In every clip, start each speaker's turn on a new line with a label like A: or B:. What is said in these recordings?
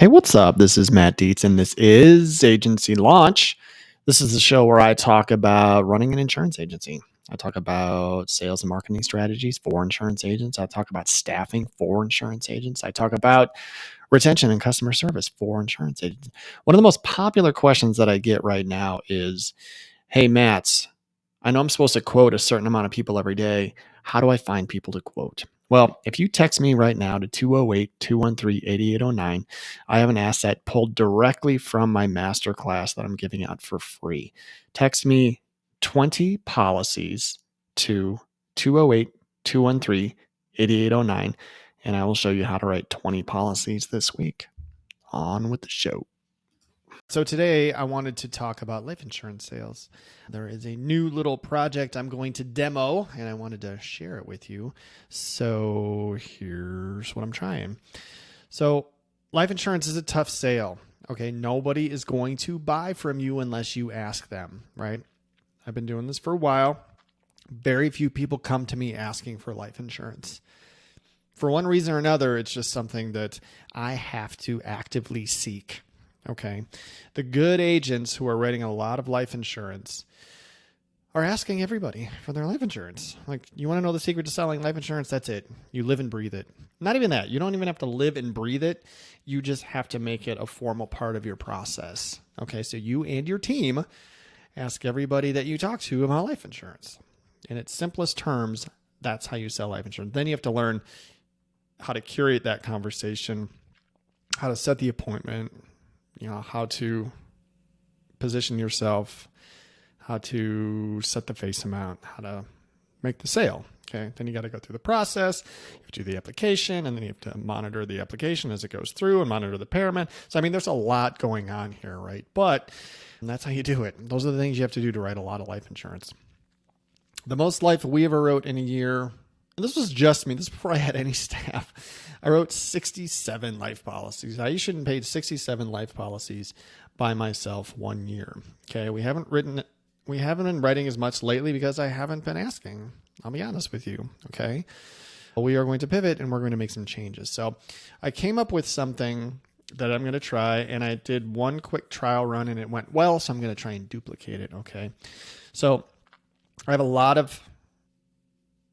A: Hey, what's up? This is Matt Dietz, and this is Agency Launch. This is the show where I talk about running an insurance agency. I talk about sales and marketing strategies for insurance agents. I talk about staffing for insurance agents. I talk about retention and customer service for insurance agents. One of the most popular questions that I get right now is, hey, Matt, I know I'm supposed to quote a certain amount of people every day. How do I find people to quote? Well, if you text me right now to 208-213-8809, I have an asset pulled directly from my masterclass that I'm giving out for free. Text me 20 policies to 208-213-8809, and I will show you how to write 20 policies this week. On with the show. So today I wanted to talk about life insurance sales. There is a new little project I'm going to demo, and I wanted to share it with you. So here's what I'm trying. So life insurance is a tough sale. Okay, nobody is going to buy from you unless you ask them, right? I've been doing this for a while. Very few people come to me asking for life insurance. For one reason or another, it's just something that I have to actively seek. Okay. The good agents who are writing a lot of life insurance are asking everybody for their life insurance. Like, you want to know the secret to selling life insurance? That's it. You live and breathe it. Not even that. You don't even have to live and breathe it. You just have to make it a formal part of your process. Okay. So you and your team ask everybody that you talk to about life insurance. In its simplest terms, that's how you sell life insurance. Then you have to learn how to curate that conversation, how to set the appointment, how to position yourself, how to set the face amount, how to make the sale. Okay. Then you got to go through the process. You have to do the application, and then you have to monitor the application as it goes through and monitor the payment. So, there's a lot going on here, right? But that's how you do it. Those are the things you have to do to write a lot of life insurance. The most life we ever wrote in a year, and this was just me, this is before I had any staff, I wrote 67 life policies. I shouldn't pay 67 life policies by myself 1 year. Okay. We haven't been writing as much lately because I haven't been asking. I'll be honest with you. Okay. We are going to pivot and we're going to make some changes. So I came up with something that I'm going to try, and I did one quick trial run and it went well. So I'm going to try and duplicate it. Okay. So I have a lot of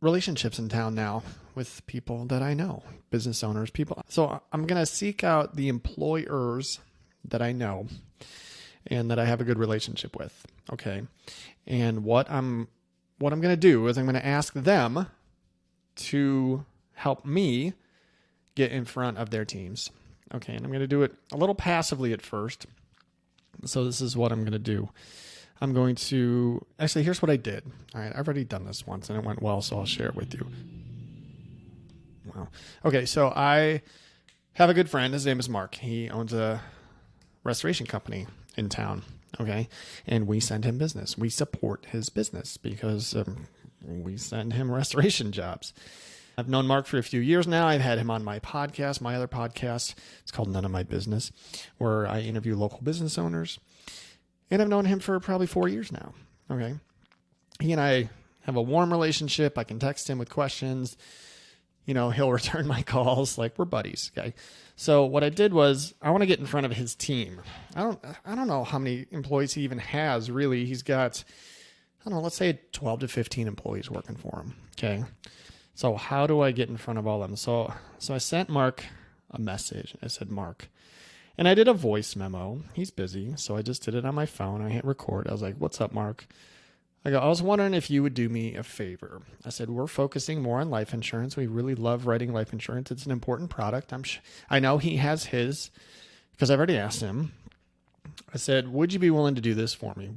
A: relationships in town now with people that I know, business owners, people. So I'm going to seek out the employers that I know and that I have a good relationship with. Okay. And what I'm going to do is I'm going to ask them to help me get in front of their teams. Okay. And I'm going to do it a little passively at first. So this is what I'm going to do. I'm going to, actually, here's what I did. All right. I've already done this once and it went well, so I'll share it with you. Wow. Okay. So I have a good friend. His name is Mark. He owns a restoration company in town. Okay. And we send him business. We support his business because we send him restoration jobs. I've known Mark for a few years now. I've had him on my podcast, my other podcast. It's called None of My Business, where I interview local business owners. And I've known him for probably 4 years now. Okay. He and I have a warm relationship. I can text him with questions. He'll return my calls. Like, we're buddies. Okay. So what I did was I want to get in front of his team. I don't know how many employees he even has, really. He's got, let's say 12 to 15 employees working for him. Okay. So how do I get in front of all of them? So I sent Mark a message. I said, Mark, and I did a voice memo. He's busy, so I just did it on my phone. I hit record. I was like, what's up, Mark? I was wondering if you would do me a favor. I said, we're focusing more on life insurance. We really love writing life insurance. It's an important product. I know he has his, because I've already asked him. I said, would you be willing to do this for me?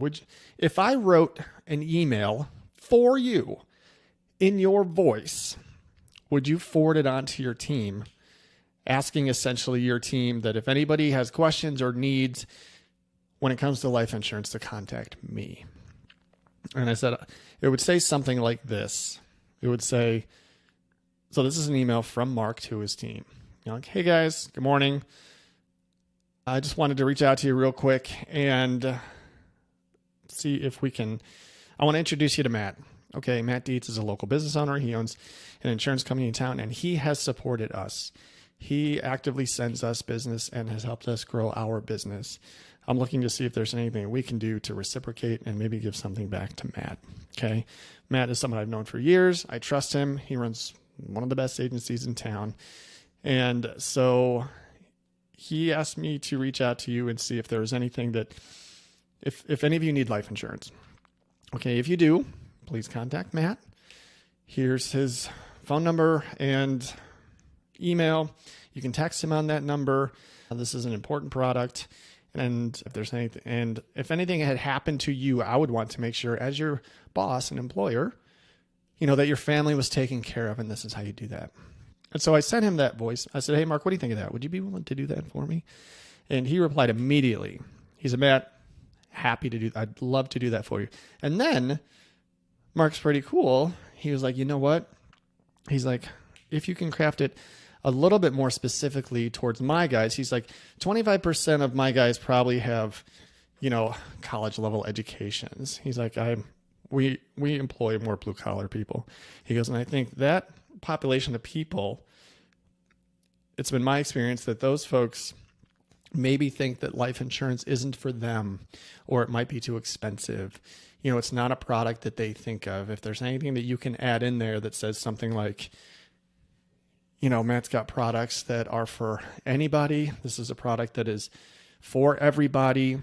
A: If I wrote an email for you in your voice, would you forward it on to your team? Asking essentially your team that if anybody has questions or needs when it comes to life insurance, to contact me. And I said, it would say something like this. It would say, so this is an email from Mark to his team. Like, hey guys, good morning. I just wanted to reach out to you real quick and see if I want to introduce you to Matt. Okay. Matt Dietz is a local business owner. He owns an insurance company in town and he has supported us. he actively sends us business and has helped us grow our business. I'm looking to see if there's anything we can do to reciprocate and maybe give something back to Matt. Okay. Matt is someone I've known for years. I trust him. He runs one of the best agencies in town. And so he asked me to reach out to you and see if there's anything that, if any of you need life insurance. Okay. If you do, please contact Matt. Here's his phone number and email. You can text him on that number. This is an important product. And if anything had happened to you, I would want to make sure as your boss and employer, that your family was taken care of, and this is how you do that. And so I sent him that voice. I said, hey, Mark, what do you think of that? Would you be willing to do that for me? And he replied immediately. He said, Matt, happy to do that. I'd love to do that for you. And then Mark's pretty cool. He was like, you know what? He's like, if you can craft it a little bit more specifically towards my guys, he's like, 25% of my guys probably have, college level educations. He's like, we employ more blue collar people. He goes, and I think that population of people, it's been my experience that those folks maybe think that life insurance isn't for them, or it might be too expensive. It's not a product that they think of. If there's anything that you can add in there that says something like, Matt's got products that are for anybody. This is a product that is for everybody.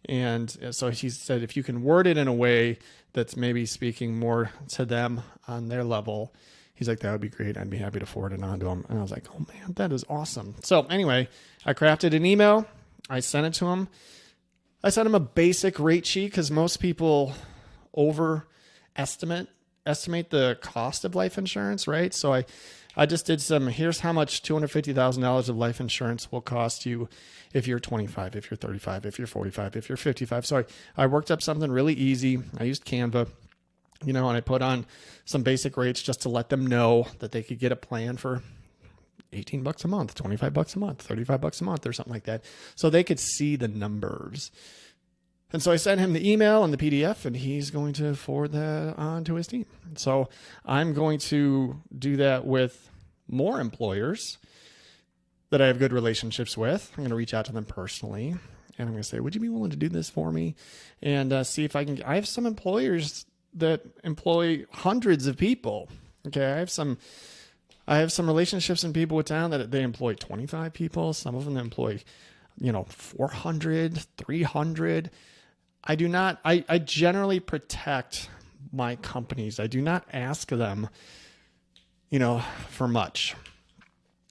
A: And so he said, if you can word it in a way that's maybe speaking more to them on their level, he's like, that would be great. I'd be happy to forward it on to him. And I was like, oh man, that is awesome. So anyway, I crafted an email. I sent it to him. I sent him a basic rate sheet because most people estimate the cost of life insurance, right? So I just did here's how much $250,000 of life insurance will cost you if you're 25, if you're 35, if you're 45, if you're 55. So I worked up something really easy. I used Canva, and I put on some basic rates just to let them know that they could get a plan for $18 a month, $25 a month, $35 a month, or something like that. So they could see the numbers. And so I sent him the email and the PDF, and he's going to forward that on to his team. So I'm going to do that with more employers that I have good relationships with. I'm going to reach out to them personally, and I'm going to say, would you be willing to do this for me? And see if I can. I have some employers that employ hundreds of people. Okay. I have some relationships and people with town that they employ 25 people. Some of them employ, 400, 300. I generally protect my companies. I do not ask them, for much.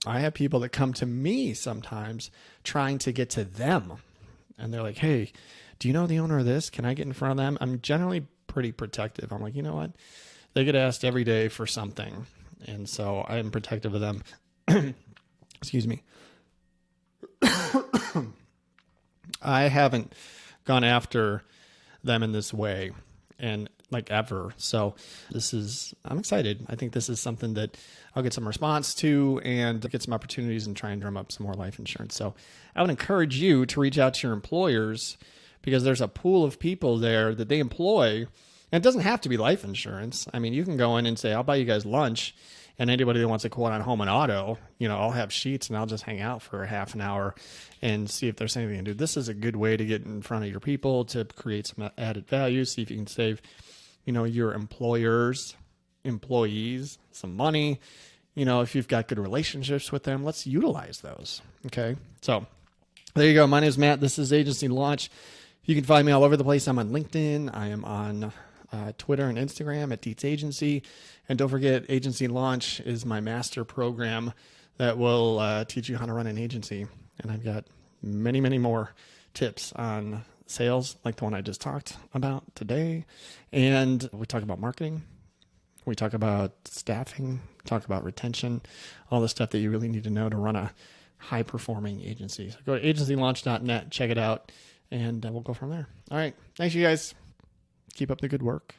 A: I have people that come to me sometimes trying to get to them, and they're like, hey, do you know the owner of this? Can I get in front of them? I'm generally pretty protective. I'm like, you know what? They get asked every day for something. And so I am protective of them. Excuse me. I haven't gone after them in this way and ever. So I'm excited. I think this is something that I'll get some response to and get some opportunities and try and drum up some more life insurance. So I would encourage you to reach out to your employers, because there's a pool of people there that they employ. And it doesn't have to be life insurance. I mean, you can go in and say, I'll buy you guys lunch. And anybody that wants to quote on home and auto, I'll have sheets and I'll just hang out for a half an hour and see if there's anything to do. This is a good way to get in front of your people, to create some added value, see if you can save, your employers, employees some money. If you've got good relationships with them, let's utilize those. Okay. So there you go. My name is Matt. This is Agency Launch. You can find me all over the place. I'm on LinkedIn. I am on Twitter and Instagram at Dietz Agency. And don't forget, Agency Launch is my master program that will teach you how to run an agency. And I've got many, many more tips on sales, like the one I just talked about today. And we talk about marketing. We talk about staffing, talk about retention, all the stuff that you really need to know to run a high-performing agency. So go to agencylaunch.net, check it out, and we'll go from there. All right. Thanks, you guys. Keep up the good work.